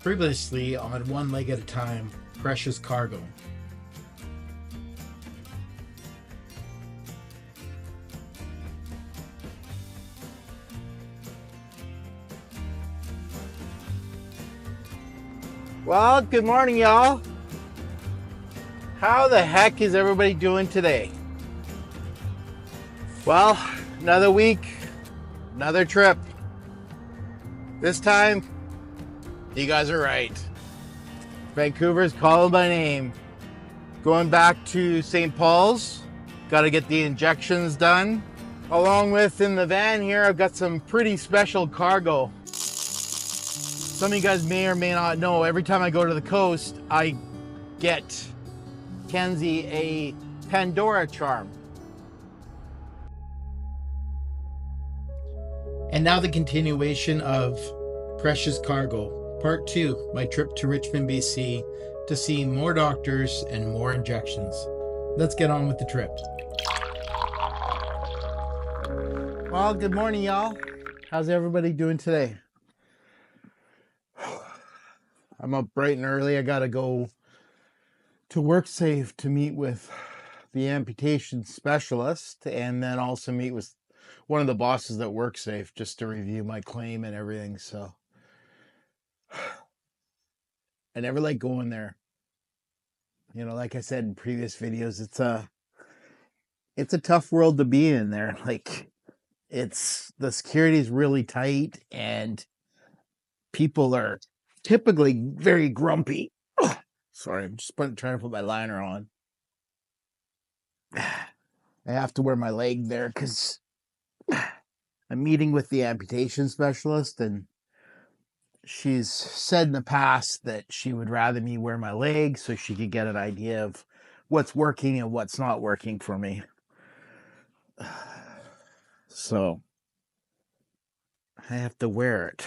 Previously on One Leg at a Time, Precious Cargo. Well, good morning, y'all. How the heck is everybody doing today? Well, another week, another trip. This time, you guys are right. Vancouver's calling my name. Going back to St. Paul's. Got to get the injections done. Along with in the van here, I've got some pretty special cargo. Some of you guys may or may not know, every time I go to the coast, I get Kenzie a Pandora charm. And now the continuation of Precious Cargo, Part 2, my trip to Richmond, BC, to see more doctors and more injections. Let's get on with the trip. Well, good morning, y'all. How's everybody doing today? I'm up bright and early. I gotta go to WorkSafe to meet with the amputation specialist and then also meet with one of the bosses at WorkSafe just to review my claim and everything. So I never like going there. You know, like I said in previous videos, it's a tough world to be in there. Like, the security is really tight and people are typically very grumpy. Oh, sorry, I'm just trying to put my liner on. I have to wear my leg there because I'm meeting with the amputation specialist, and she's said in the past that she would rather me wear my leg so she could get an idea of what's working and what's not working for me. So I have to wear it.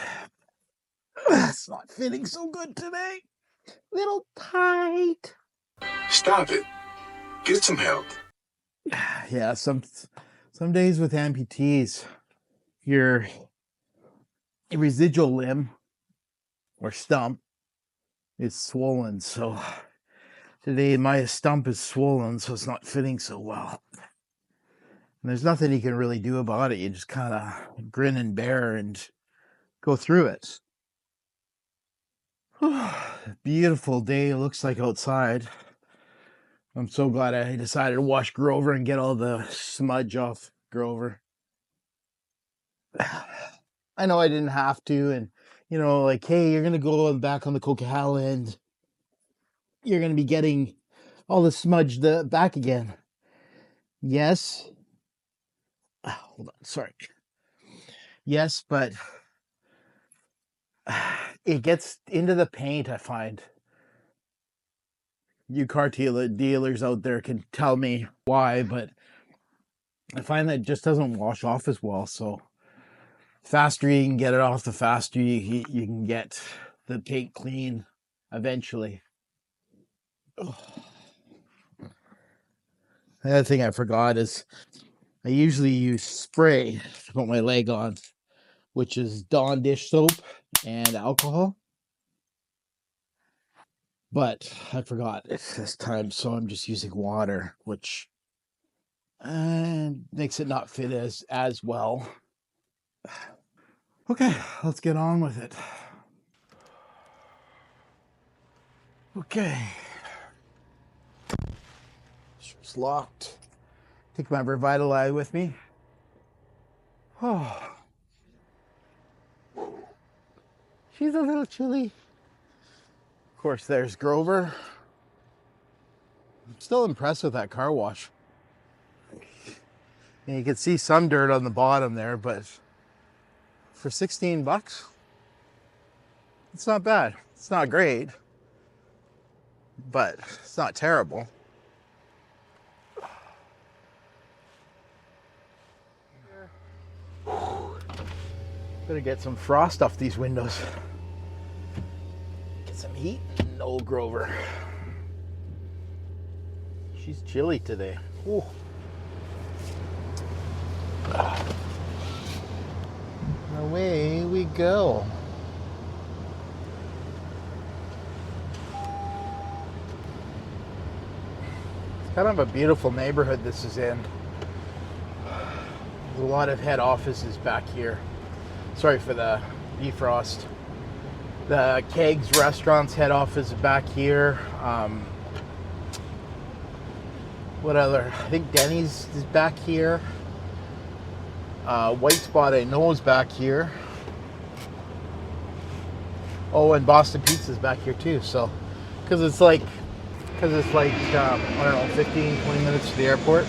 It's not fitting so good today. Little tight. Stop it. Get some help. Yeah, some days with amputees, your residual limb or stump is swollen. So today my stump is swollen, so it's not fitting so well. And there's nothing you can really do about it. You just kind of grin and bear and go through it. Beautiful day it looks like outside. I'm so glad I decided to wash Grover and get all the smudge off Grover. I know I didn't have to, and you know, like, hey, you're gonna go back on the Coquihalla and you're gonna be getting all the smudge back again. Yes. Hold on, sorry. Yes, but it gets into the paint, I find. You car dealers out there can tell me why, but I find that it just doesn't wash off as well. So faster you can get it off, the faster you can get the paint clean eventually. Oh. The other thing I forgot is I usually use spray to put my leg on, which is Dawn dish soap and alcohol. But I forgot it this time, so I'm just using water, which makes it not fit as well. Okay, let's get on with it. Okay. It's locked. Take my Revitalize with me. Oh. She's a little chilly. Of course, there's Grover. I'm still impressed with that car wash. And you can see some dirt on the bottom there, but for 16 bucks, it's not bad. It's not great, but it's not terrible. Better get some frost off these windows. Get some heat. No, Grover. She's chilly today. Ooh. Away we go. Kind of a beautiful neighborhood this is in. There's a lot of head offices back here. Sorry for the defrost. The Kegs Restaurant's head office is back here. What other? I think Denny's is back here. White Spot I know is back here. Oh, and Boston Pizza's back here too. So, because it's like I don't know, 15, 20 minutes to the airport.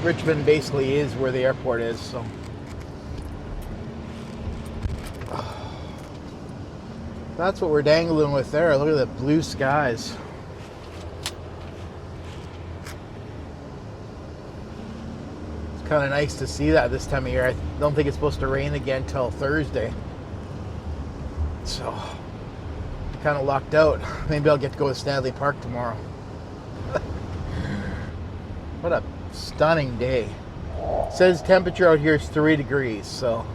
Richmond basically is where the airport is. So, that's what we're dangling with there. Look at the blue skies. It's kind of nice to see that this time of year. I don't think it's supposed to rain again till Thursday. So, kind of lucked out. Maybe I'll get to go to Stanley Park tomorrow. What a stunning day. It says temperature out here is 3 degrees. So,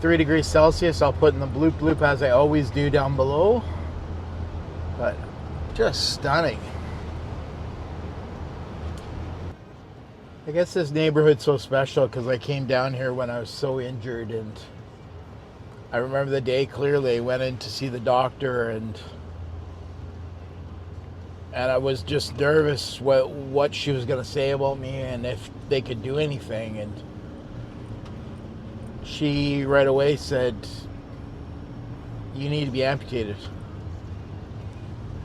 3 degrees Celsius. I'll put in the bloop as I always do down below. But just stunning. I guess this neighborhood's so special because I came down here when I was so injured, and I remember the day clearly. I went in to see the doctor, and I was just nervous what she was going to say about me and if they could do anything. And she right away said, "You need to be amputated."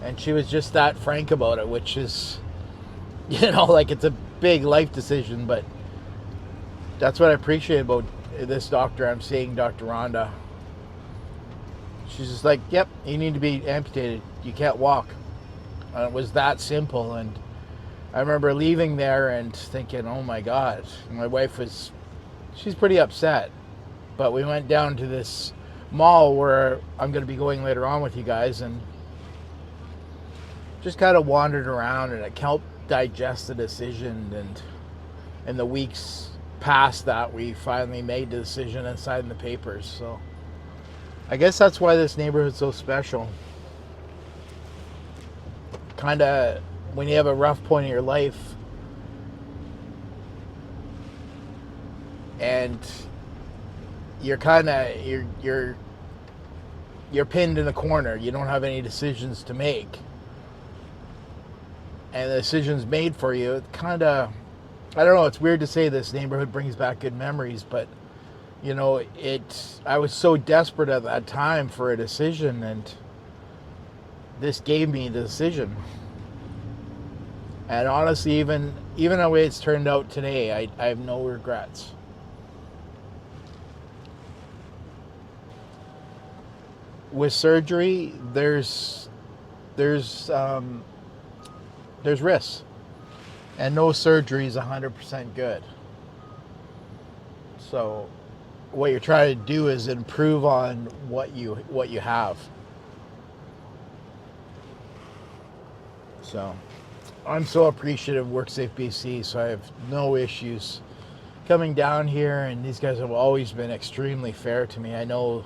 And she was just that frank about it, which is, like it's a big life decision, but that's what I appreciate about this doctor I'm seeing, Dr. Rhonda. She's just like, "Yep, you need to be amputated. You can't walk." And it was that simple. And I remember leaving there and thinking, oh my God. My wife she's pretty upset. But we went down to this mall where I'm going to be going later on with you guys, and just kind of wandered around, and it helped digest the decision. And in the weeks past that, we finally made the decision and signed the papers. So I guess that's why this neighborhood's so special. Kind of when you have a rough point in your life and you're pinned in a corner, you don't have any decisions to make, and the decision's made for you, it kind of, I don't know, it's weird to say this neighborhood brings back good memories, but I was so desperate at that time for a decision, and this gave me the decision. And honestly, even the way it's turned out today, I have no regrets. With surgery, there's risks, and no surgery is 100% good. So what you're trying to do is improve on what you have. So I'm so appreciative of WorkSafe BC, so I have no issues coming down here, and these guys have always been extremely fair to me. I know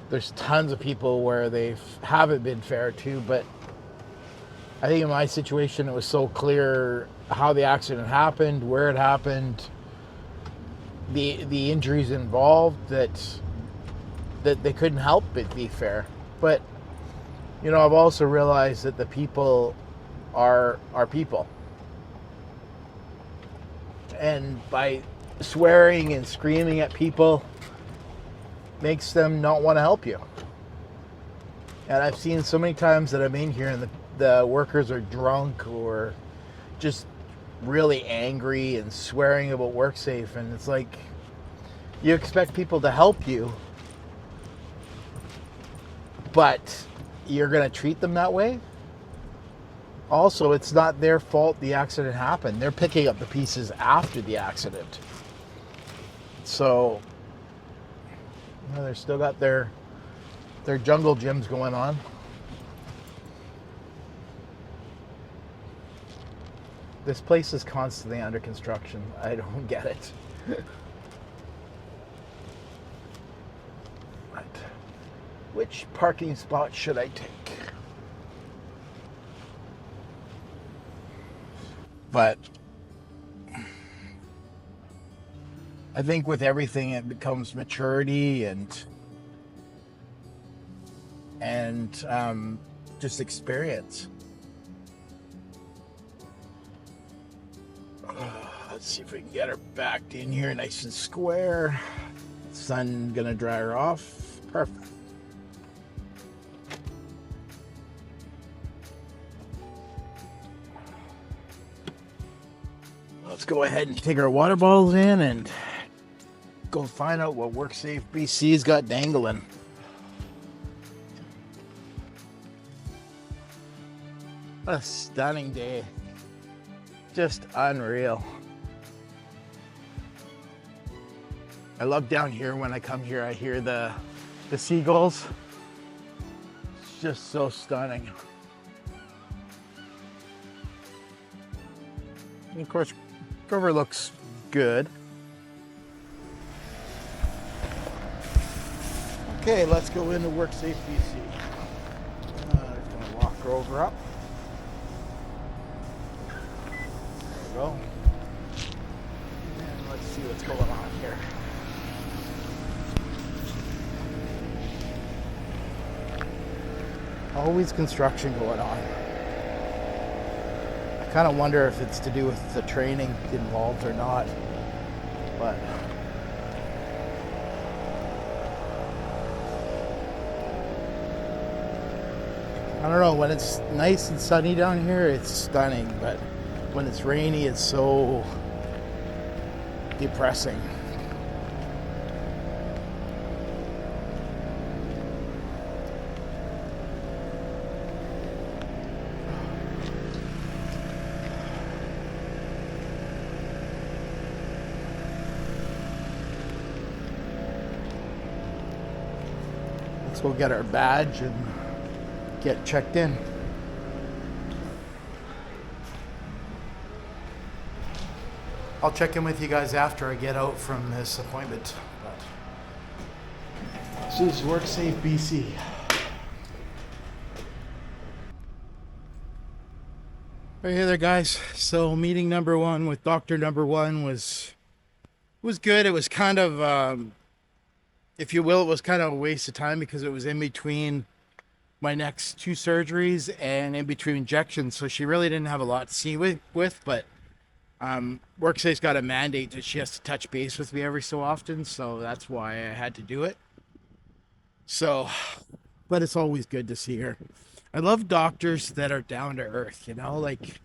there's tons of people where they haven't been fair to, but I think in my situation it was so clear how the accident happened, where it happened, the injuries involved, that they couldn't help but be fair. But I've also realized that the people are people, and by swearing and screaming at people makes them not want to help you. And I've seen so many times that I'm in here and the workers are drunk or just really angry and swearing about WorkSafe, and it's like you expect people to help you, but you're going to treat them that way. Also, it's not their fault the accident happened. They're picking up the pieces after the accident. So, they've still got their jungle gyms going on. This place is constantly under construction. I don't get it. Right. Which parking spot should I take? But I think with everything, it becomes maturity and just experience. Let's see if we can get her backed in here nice and square. Sun gonna dry her off. Perfect. Let's go ahead and take our water bottles in and go find out what WorkSafe BC's got dangling. What a stunning day. Just unreal. I love down here when I come here, I hear the seagulls. It's just so stunning. And of course, Grover looks good. Okay, let's go into WorkSafe BC. Just gonna walk Grover up. There we go. And let's see what's going on here. Always construction going on. I kind of wonder if it's to do with the training involved or not, but I don't know. When it's nice and sunny down here, it's stunning, but when it's rainy, it's so depressing. Let's go get our badge and get checked in. I'll check in with you guys after I get out from this appointment. But this is WorkSafe BC. Right here there, guys. So meeting number one with doctor number one was good. It was kind of if you will, it was kind of a waste of time because it was in between my next two surgeries and in between injections, so she really didn't have a lot to see with but WorkSafe's got a mandate that she has to touch base with me every so often, so that's why I had to do it. So, but it's always good to see her. I love doctors that are down to earth, you know, like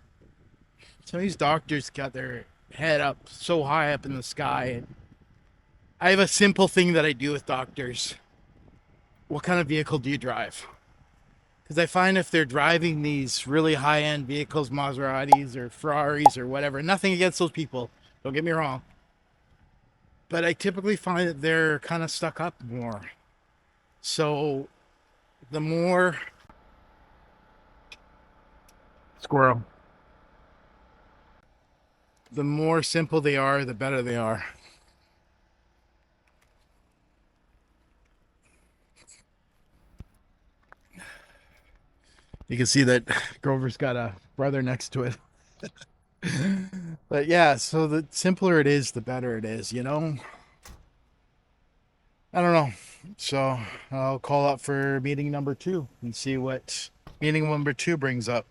some of these doctors got their head up so high up in the sky. And I have a simple thing that I do with doctors. What kind of vehicle do you drive? Because I find if they're driving these really high-end vehicles, Maseratis or Ferraris or whatever, nothing against those people, don't get me wrong, but I typically find that they're kind of stuck up more. So the more squirrel, the more simple they are, the better they are. You can see that Grover's got a brother next to it. But yeah, so the simpler it is, the better it is, you know? I don't know. So I'll call up for meeting number 2 and see what meeting number 2 brings up.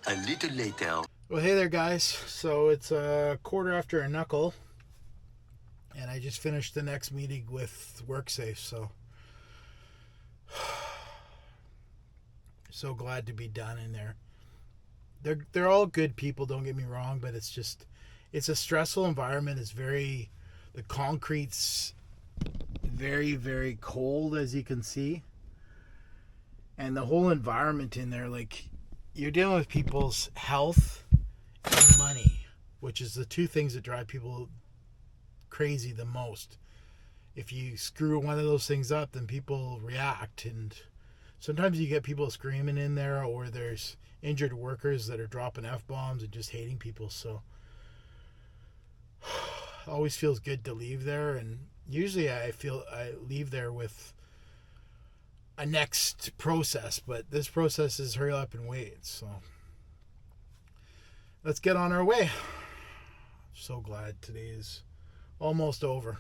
A little later. Well, hey there, guys. So it's a quarter after a knuckle, and I just finished the next meeting with WorkSafe, so glad to be done in there. They're all good people, don't get me wrong, but it's a stressful environment. The concrete's very, very cold, as you can see. And the whole environment in there, like, you're dealing with people's health and money, which is the two things that drive people crazy the most. If you screw one of those things up, then people react, and sometimes you get people screaming in there, or there's injured workers that are dropping F-bombs and just hating people. So always feels good to leave there, and usually I leave there with a next process, but this process is hurry up and wait. So let's get on our way. So glad today is almost over.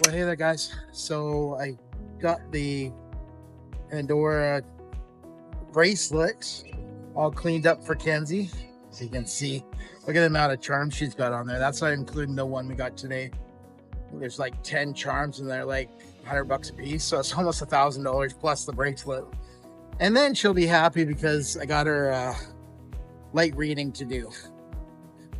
Well, hey there, guys. So I got the Pandora bracelet all cleaned up for Kenzie. As you can see, look at the amount of charms she's got on there. That's not including the one we got today. There's like 10 charms and they're like $100 a piece. So it's almost $1,000 plus the bracelet. And then she'll be happy because I got her light reading to do.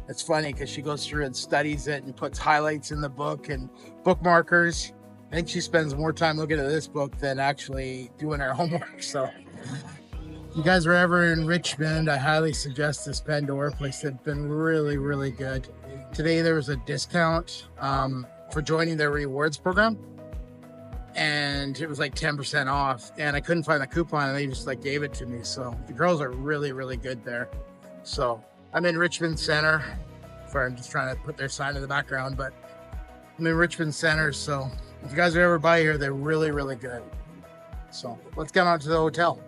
It's funny because she goes through and studies it and puts highlights in the book and bookmarkers. I think she spends more time looking at this book than actually doing her homework. So if you guys are ever in Richmond, I highly suggest this Pandora place. It's been really, really good. Today there was a discount for joining their rewards program. And it was like 10% off. And I couldn't find the coupon and they just like gave it to me. So the girls are really, really good there. So I'm in Richmond Center. I'm just trying to put their sign in the background, but I'm in Richmond Center. So if you guys are ever by here, they're really, really good. So let's get on to the hotel.